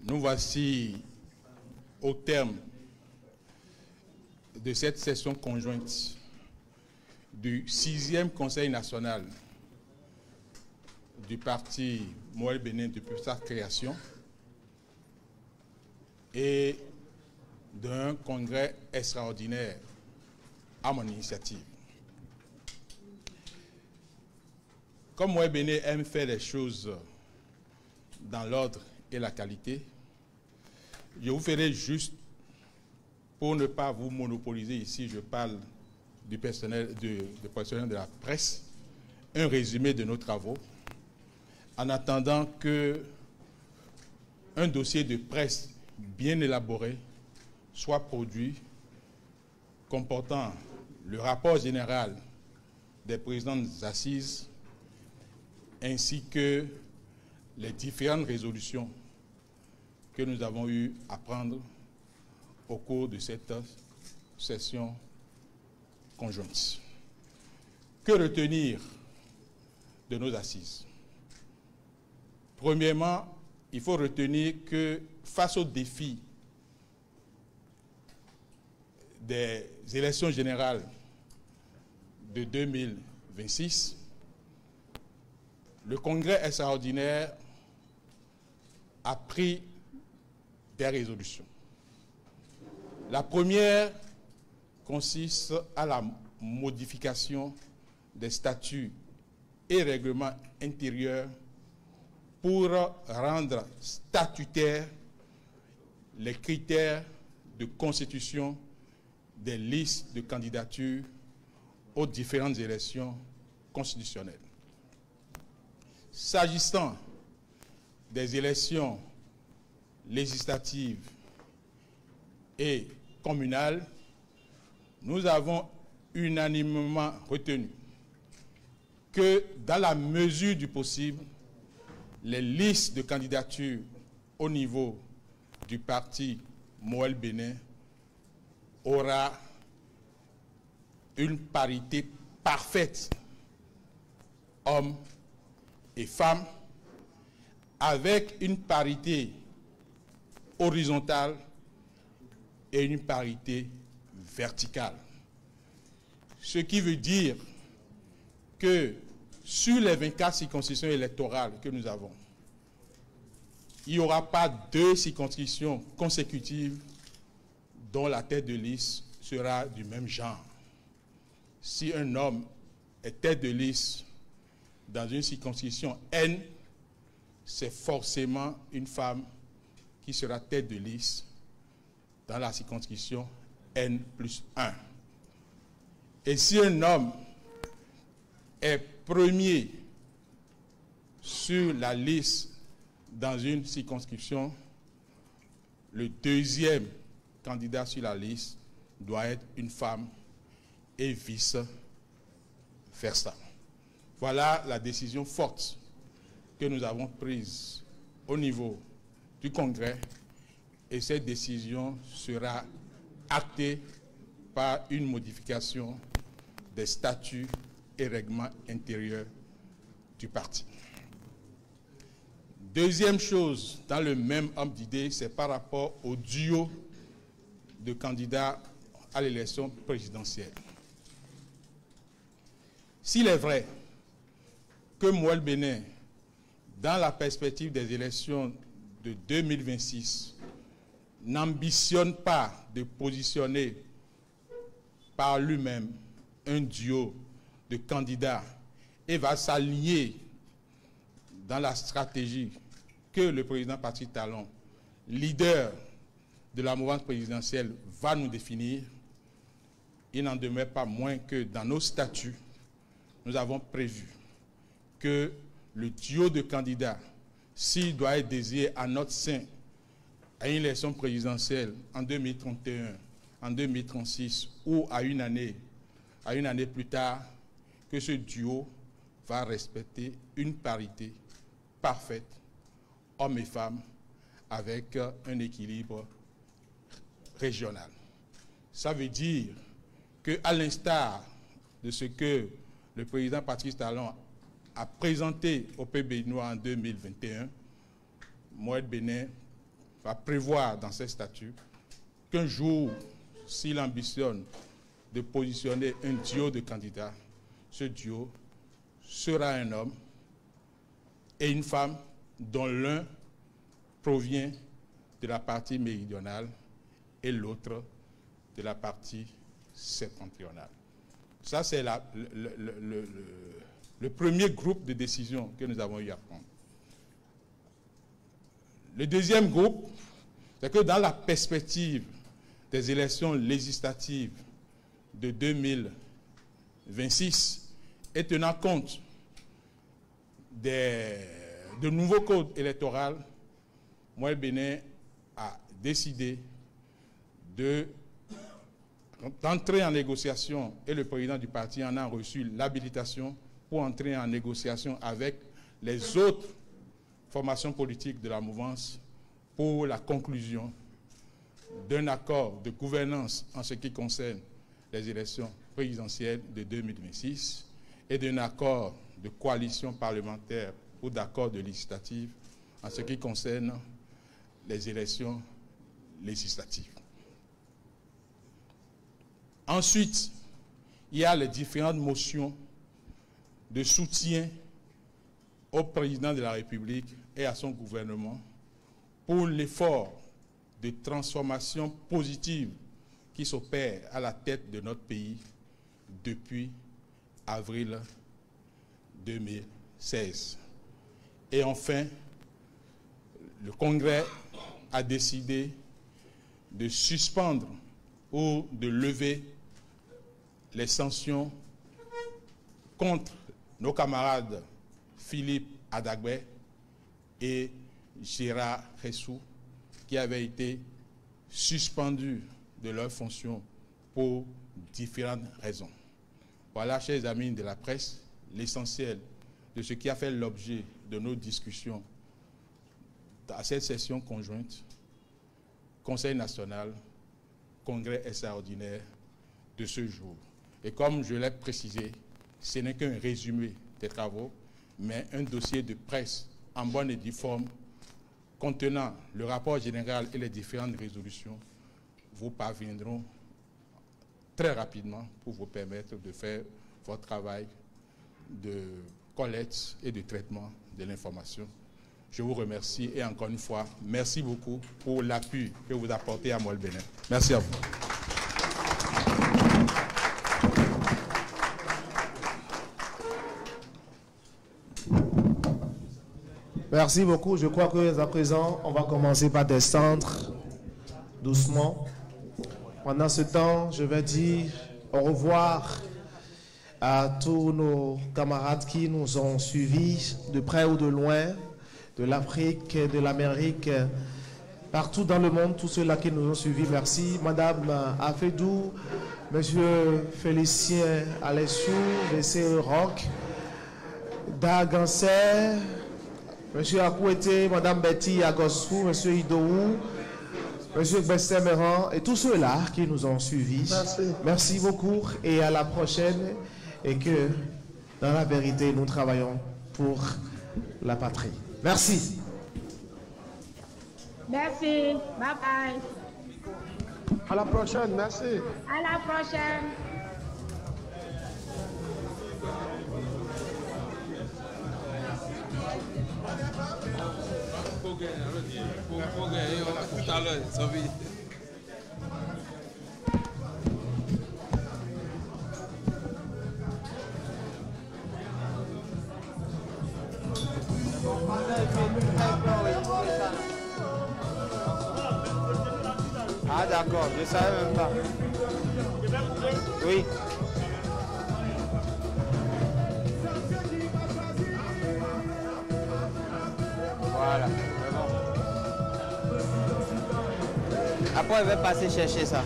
Nous voici au terme de cette session conjointe du 6e Conseil national du parti Moël Bénin depuis sa création et d'un congrès extraordinaire à mon initiative. Comme Moël Bénin aime faire les choses dans l'ordre et la qualité, je vous ferai juste, pour ne pas vous monopoliser ici, je parle du personnel de la presse, un résumé de nos travaux, en attendant que un dossier de presse bien élaboré soit produit, comportant le rapport général des présidentes assises, ainsi que les différentes résolutions que nous avons eu à prendre au cours de cette session conjointe. Que retenir de nos assises? Premièrement, il faut retenir que face aux défis des élections générales de 2026, le Congrès extraordinaire a pris des résolutions. La première consiste à la modification des statuts et règlements intérieurs pour rendre statutaires les critères de constitution des listes de candidature aux différentes élections constitutionnelles. S'agissant des élections législatives et communales, nous avons unanimement retenu que, dans la mesure du possible, les listes de candidature au niveau du parti Moël Bénin aura une parité parfaite, hommes et femmes, avec une parité horizontale et une parité verticale. Ce qui veut dire que sur les 24 circonscriptions électorales que nous avons, il n'y aura pas 2 circonscriptions consécutives dont la tête de liste sera du même genre. Si un homme est tête de liste dans une circonscription N, c'est forcément une femme qui sera tête de liste dans la circonscription N+1. Et si un homme est premier sur la liste dans une circonscription, le deuxième candidat sur la liste doit être une femme et vice-versa. Voilà la décision forte que nous avons prise au niveau du Congrès, et cette décision sera actée par une modification des statuts et règlements intérieurs du parti. Deuxième chose, dans le même ordre d'idée, c'est par rapport au duo de candidats à l'élection présidentielle. S'il est vrai que Moël Bénin, dans la perspective des élections de 2026, n'ambitionne pas de positionner par lui-même un duo de candidats et va s'allier dans la stratégie que le président Patrice Talon, leader de la mouvance présidentielle, va nous définir, il n'en demeure pas moins que dans nos statuts, nous avons prévu que le duo de candidats, s'il doit être désigné à notre sein à une élection présidentielle en 2031, en 2036 ou à une année plus tard, que ce duo va respecter une parité parfaite, hommes et femmes, avec un équilibre régional. Ça veut dire qu'à l'instar de ce que le président Patrice Talon a présenté au peuple béninois en 2021, Moël Bénin va prévoir dans ses statuts qu'un jour, s'il ambitionne de positionner un duo de candidats, ce duo sera un homme et une femme dont l'un provient de la partie méridionale et l'autre de la partie septentrionale. Ça, c'est le premier groupe de décisions que nous avons eu à prendre. Le deuxième groupe, c'est que dans la perspective des élections législatives de 2026 et tenant compte de nouveaux codes électoraux, Moël Bénin a décidé d'entrer en négociation, et le président du parti en a reçu l'habilitation pour entrer en négociation avec les autres formations politiques de la mouvance pour la conclusion d'un accord de gouvernance en ce qui concerne les élections présidentielles de 2026 et d'un accord de coalition parlementaire ou d'accord de législative en ce qui concerne les élections législatives. Ensuite, il y a les différentes motions de soutien au président de la République et à son gouvernement pour l'effort de transformation positive qui s'opère à la tête de notre pays depuis avril 2016. Et enfin, le Congrès a décidé de suspendre ou de lever les sanctions contre nos camarades Philippe Adagbe et Gérard Ressou, qui avaient été suspendus de leurs fonctions pour différentes raisons. Voilà, chers amis de la presse, l'essentiel de ce qui a fait l'objet de nos discussions à cette session conjointe, Conseil national, Congrès extraordinaire de ce jour. Et comme je l'ai précisé, ce n'est qu'un résumé des travaux, mais un dossier de presse en bonne et due forme contenant le rapport général et les différentes résolutions vous parviendront très rapidement pour vous permettre de faire votre travail de collecte et de traitement de l'information. Je vous remercie et encore une fois, merci beaucoup pour l'appui que vous apportez à Moël Bénin. Merci à vous. Merci beaucoup. Je crois que à présent, on va commencer par descendre doucement. Pendant ce temps, je vais dire au revoir à tous nos camarades qui nous ont suivis de près ou de loin, de l'Afrique, de l'Amérique, partout dans le monde, tous ceux-là qui nous ont suivis. Merci. Madame Afedou, Monsieur Félicien Alessou, M. Roch, Dagansé, Monsieur Akouete, Madame Betty Agosfou, Monsieur Idoou, Monsieur Bessemeran et tous ceux-là qui nous ont suivis. Merci. Merci beaucoup et à la prochaine. Et que, dans la vérité, nous travaillons pour la patrie. Merci. Merci. Bye bye. À la prochaine. Merci. À la prochaine. Ah d'accord, je ne savais même pas. Oui. Voilà, c'est bon. Après, elle va passer chercher ça.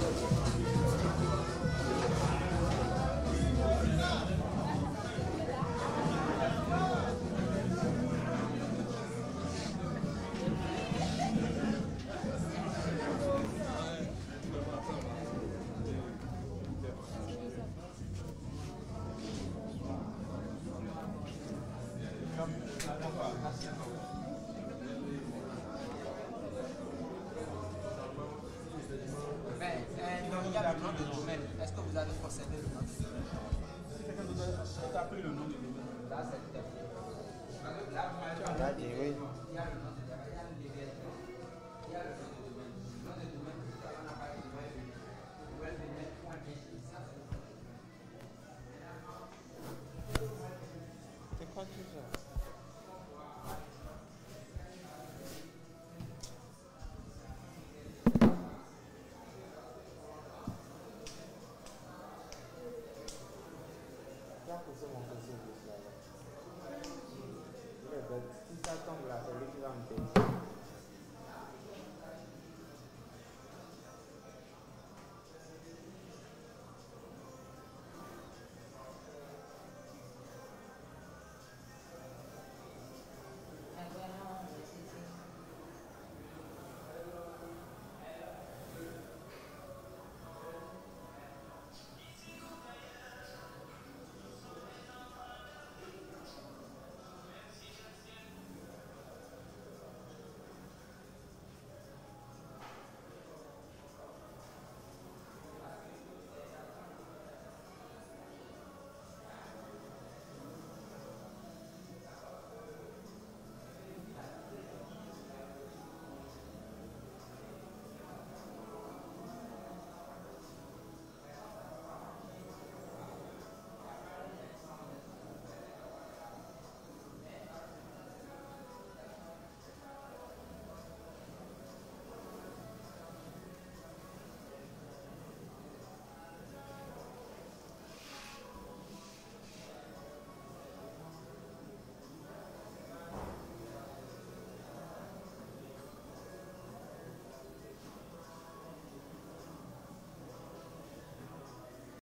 Oui. C'est quoi tout ça? Si ça tombe là, c'est lui qui va me payer.